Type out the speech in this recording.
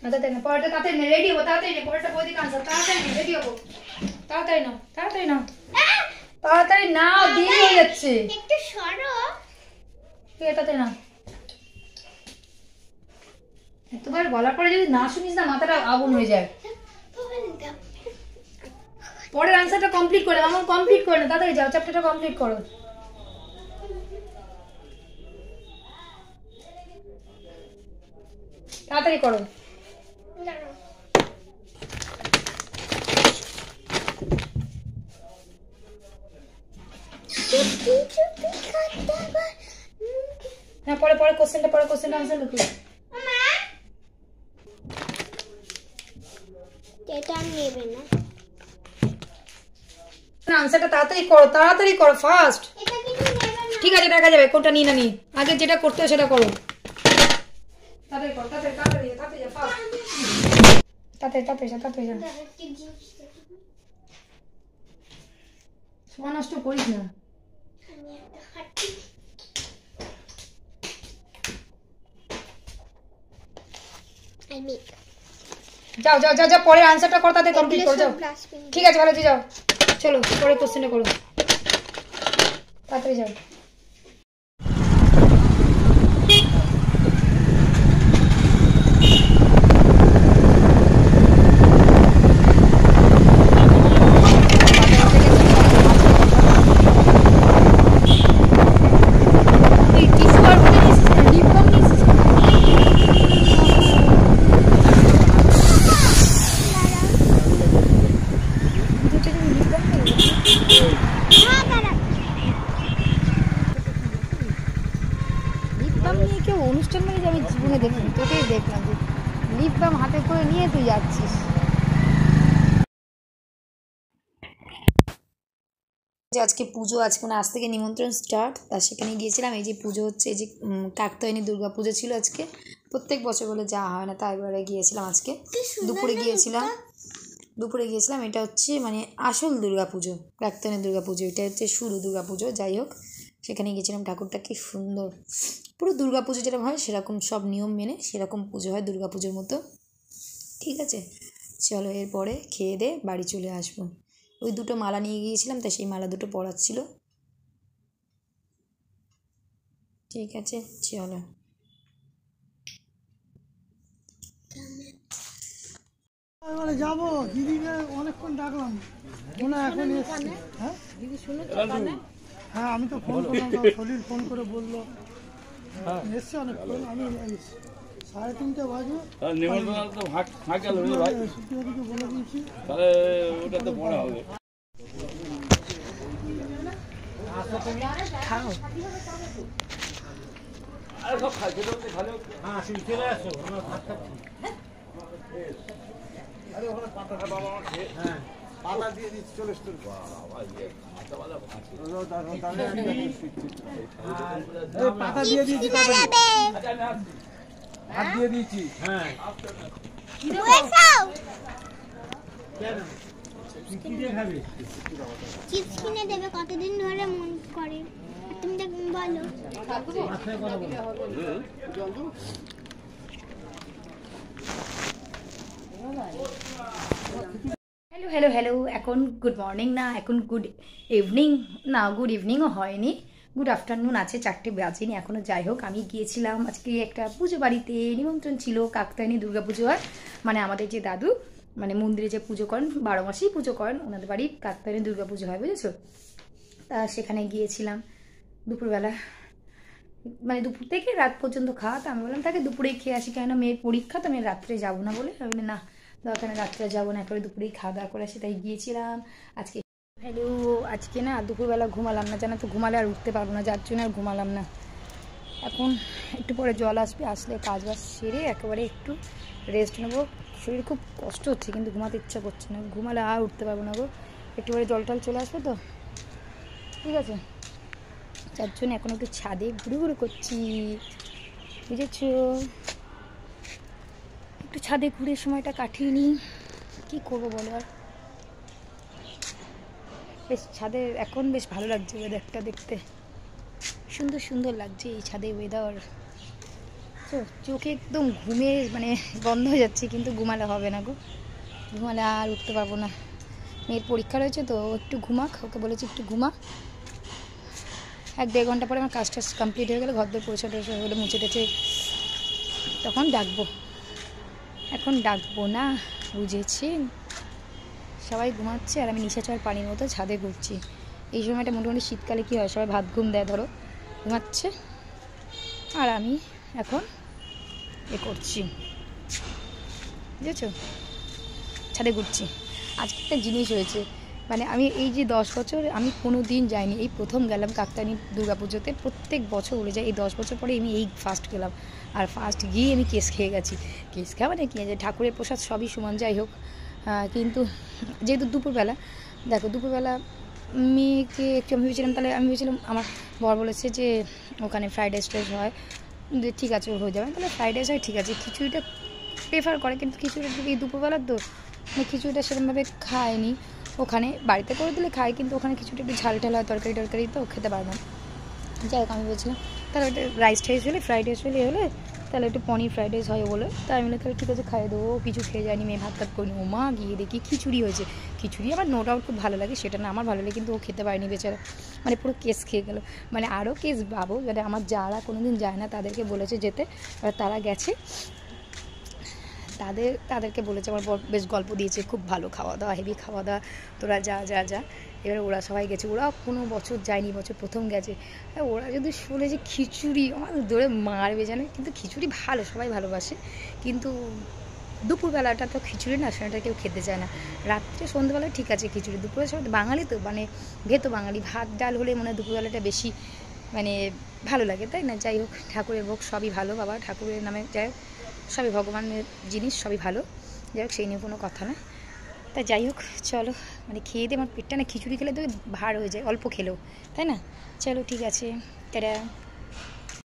তাড়াতাড়ি না, পরোটা তাড়াতাড়ি না, রেডি হবো, তাড়াতাড়ি না, পরোটা বৌদি কাঁচা, তাড়াতাড়ি না, রেডি হবো, তাড়াতাড়ি না, তাড়াতাড়ি না, তাড়াতাড়ি না, দেরি হয়ে যাচ্ছে, একটু সরো, তাড়াতাড়ি না। এতবার বলার পরে যদি না শুনিস না, মাথাটা আগুন হয়ে যায়। পরের আনসারটা কমপ্লিট করে, আমার কমপ্লিট করে না, তাড়াতাড়ি যাও, চ্যাপ্টারটা কমপ্লিট করো। তাড়াতাড়ি করো। হ্যাঁ, পরে পরে কোশ্চেনটা, পরে কোশ্চেনটা আনসার লিখো। এটা নেবে না, আনসারটা তাড়াতাড়ি করো, তাড়াতাড়ি করো, ফাস্ট। এটা কিন্তু নেবে না। ঠিক আছে, দেখা যাবে, কোনটা নিয়ে না নি, আগে যেটা করতে হয় সেটা করো, তাড়াতাড়ি করো, তাড়াতাড়ি তাড়াতাড়ি তাড়াতাড়ি যা, ফাস্ট, তাড়াতাড়ি তাড়াতাড়ি যা, তাড়াতাড়ি যা, সময় নষ্ট করিস না। আমি একটা হাঁটি, আমি যাও যাও যাও যাও, পরের আনসারটা করো, তাড়াতাড়ি কমপ্লিট করো, যাও। Plus pen. ঠিক আছে, ভালো, যাও, চলো পরের কোশ্চেনটা করো, তাড়াতাড়ি যাও। অনুষ্ঠান মানে যে আমি জীবনে দেখিনি, তোকেই দেখলাম যে লিপ বাম হাতে করে নিয়ে তুই যাচ্ছিস। আজকে পুজো, আজকে মানে আজ থেকে নিমন্ত্রণ স্টার্ট, তা সেখানে গিয়েছিলাম। এই যে পুজো হচ্ছে, এই যে কাকতায়নী দুর্গা পুজো ছিল আজকে, প্রত্যেক বছর বলে যাওয়া হয় না, তাই এবারে গিয়েছিলাম আজকে। দুপুরে গিয়েছিলাম, এটা হচ্ছে মানে আসল দুর্গা পুজো, কাকতায়নী দুর্গা পুজো, এটা হচ্ছে শুরু দুর্গা পুজো। যাই হোক, সেখানে গিয়েছিলাম, ঠাকুরটা কি সুন্দর, পুরো দুর্গা পুজো যেরকম হয় সেরকম সব নিয়ম মেনে সেরকম পুজো হয় দুর্গা পুজোর মতো। ঠিক আছে, চলো এরপরে খেয়ে দিয়ে বাড়ি চলে আসবো। ওই দুটো মালা নিয়ে গিয়েছিলাম, তাই সেই মালা দুটো পরাচ্ছিল। ঠিক আছে, চলো। এবারে যাবো, দিদিকে অনেকক্ষণ ডাকলাম, মনে হয় এখন এসছে। হ্যাঁ দিদি শুনেছো? হ্যাঁ, আমি তো ফোন করলাম, সলিল ফোন করে বললো এসছে অনেকক্ষণ। আমি 3:30 বাজে সুপ্রিয়াদিকে বলে দিয়েছি, তাহলে ওটা তো পড়া হবে। খাও, আরে সব খাই, খেতে হচ্ছে খালি। হ্যাঁ তুমি চলে আসো, আমরা ভাত খাচ্ছি। আরে ওখানে পাতা বাবা আমার খেয়ে, হ্যাঁ পাতা দিয়ে দিচ্ছি, চলে এসছে। পাতা দিয়ে দিয়েছি, হাত দিয়ে দিয়েছি। হ্যাঁ কি দিয়ে খাবি? চিপস কিনে দেবে, কতদিন ধরে মন করে, তুমি তো বলো। হ্যালো হ্যালো হ্যালো, এখন গুড মর্নিং না, এখন গুড ইভিনিং না, গুড ইভিনিংও হয়নি, গুড আফটারনুন আছে, 4টে বাজেনি এখনও। যাই হোক, আমি গিয়েছিলাম আজকে একটা পুজো বাড়িতে, নিমন্ত্রণ ছিল, কাকতায়নী দুর্গা পুজো হয়, মানে আমাদের যে দাদু মানে মন্দিরে যে পুজো করেন, 12 মাসেই পুজো করেন, ওনাদের বাড়ি কাকতায়নী দুর্গা পুজো হয়, বুঝেছো? তা সেখানে গিয়েছিলাম দুপুরবেলা, মানে দুপুর থেকে রাত পর্যন্ত খাওয়া। তো আমি বললাম তাকে দুপুরেই খেয়ে আসি, কেন মেয়ের পরীক্ষা, তো আমি রাত্রে যাবো না বলে, আমি না দরকার রাত্রে যাবো না, একবারে দুপুরেই খাওয়া দাওয়া করে আসি, তাই গিয়েছিলাম আজকে। হ্যালো, আজকে না দুপুরবেলা ঘুমালাম না, জানো তো, ঘুমালে আর উঠতে পারবো না, যার জন্য আর ঘুমালাম না। এখন একটু পরে জল আসবে, আসলে কাজ বাজ সেরে একেবারে একটু রেস্ট নেবো। শরীর খুব কষ্ট হচ্ছে, কিন্তু ঘুমাতে ইচ্ছা করছে না, ঘুমালে আর উঠতে পারবো না গো। একটু পরে জল টল চলে আসবে তো, ঠিক আছে, যার জন্য এখন একটু ছাদে ঘুরে ঘুরে করছি, বুঝেছ? একটু ছাদে ঘুরে সময়টা কাটিয়ে নিই, কী করবো বলো আর। বেশ ছাদে এখন বেশ ভালো লাগছে ওয়েদারটা দেখতে, সুন্দর সুন্দর লাগছে এই ছাদে ওয়েদার। চোখে একদম ঘুমে মানে বন্ধ হয়ে যাচ্ছে, কিন্তু ঘুমালে হবে না গো, ঘুমালে আর উঠতে পারবো না। মেয়ের পরীক্ষা রয়েছে তো, একটু ঘুমাক, ওকে বলেছি একটু ঘুমা। 1-1.5 ঘন্টা পরে আমার কাজটা কমপ্লিট হয়ে গেলে, ঘর দর পরিষ্কার টরিষ্কার হলে মুছে টেছে তখন ডাকবো, এখন ডাকবো না, বুঝেছেন? সবাই ঘুমাচ্ছে আর আমি নিশাচর পানির মতো ছাদে ঘুরছি। এই সময়টা মোটামুটি শীতকালে কী হয়, সবাই ভাত ঘুম দেয়, ধরো ঘুমাচ্ছে, আর আমি এখন করছি, বুঝেছো, ছাদে ঘুরছি। আজকে একটা জিনিস হয়েছে, মানে আমি এই যে 10 বছর আমি কোনো দিন যাইনি, এই প্রথম গেলাম কাকতানি দুর্গাপুজোতে। প্রত্যেক বছর বলে যায়, এই 10 বছর পরে আমি এই ফার্স্ট গেলাম, আর ফার্স্ট গিয়ে আমি কেস খেয়ে গেছি। কেস খাওয়া মানে কি, যে ঠাকুরের প্রসাদ সবই সমান, যাই হোক, কিন্তু যেহেতু দুপুরবেলা, দেখো দুপুরবেলা মেয়েকে একটু আমি ভেবেছিলাম, তাহলে আমি ভেবেছিলাম, আমার বর বলেছে যে ওখানে ফ্রাইড রাইস টাইস হয়, ঠিক আছে হয়ে যাবে, তাহলে ফ্রাইড রাইস হয় ঠিক আছে, খিচুড়িটা প্রেফার করে, কিন্তু খিচুড়িটা এই দুপুরবেলার তো খিচুড়িটা সেরকমভাবে খায়নি। ওখানে বাড়িতে করে দিলে খায়, কিন্তু ওখানে খিচুড়ি একটু ঝাল ঢাল হয়, তরকারি টরকারি তো খেতে পারবে না। যাই হোক, আমি বলছিলাম তাহলে ওটা রাইস টাইস হলে, ফ্রাইড রাইস হলে তাহলে একটু পনির ফ্রাইড রাইস হয় বলে, তাই আমি তাহলে ঠিক আছে খাইয়ে দেবো। কিছু খেয়ে যায়নি, মেয়ে ভাত টাত করিনি। ও মা, গিয়ে দেখি খিচুড়ি হয়েছে। খিচুড়ি আমার নো ডাউট খুব ভালো লাগে, সেটা না আমার ভালো লাগে, কিন্তু ও খেতে পারেনি বেচারা, মানে পুরো কেস খেয়ে গেলো। মানে আরও কেস পাবো, মানে আমার যারা কোনো দিন যায় না তাদেরকে বলেছে যেতে, আর তারা গেছে, তাদেরকে বলেছে, আমার বেশ গল্প দিয়েছে, খুব ভালো খাওয়া দাওয়া, হেভি খাওয়া দাওয়া, তোরা যা যা যা। এবার ওরা সবাই গেছে, ওরা কোনো বছর যায়নি, বছর প্রথম গেছে। ওরা যদি শুনে যে খিচুড়ি, আমার ধরে মারবে জানে, কিন্তু খিচুড়ি ভালো, সবাই ভালোবাসে, কিন্তু দুপুরবেলাটা তো খিচুড়ি না, সেটা কেউ খেতে চায় না। রাত্রে সন্ধ্যেবেলায় ঠিক আছে খিচুড়ি, দুপুরে সব বাঙালি তো, মানে ভেতো বাঙালি, ভাত ডাল হলে মনে হয় দুপুরবেলাটা বেশি মানে ভালো লাগে, তাই না? যাই হোক, ঠাকুরের ভোগ সবই ভালো বাবা, ঠাকুরের নামে যাই হোক, সবই ভগবানের জিনিস, সবই ভালো, যাই হোক, সেই নিয়ে কোনো কথা না। তা যাই হোক, চলো, মানে খেয়ে দিয়ে আমার পেটটা না, খিচুড়ি খেলে তো ভার হয়ে যায় অল্প খেলেও, তাই না? চলো ঠিক আছে, টাটা।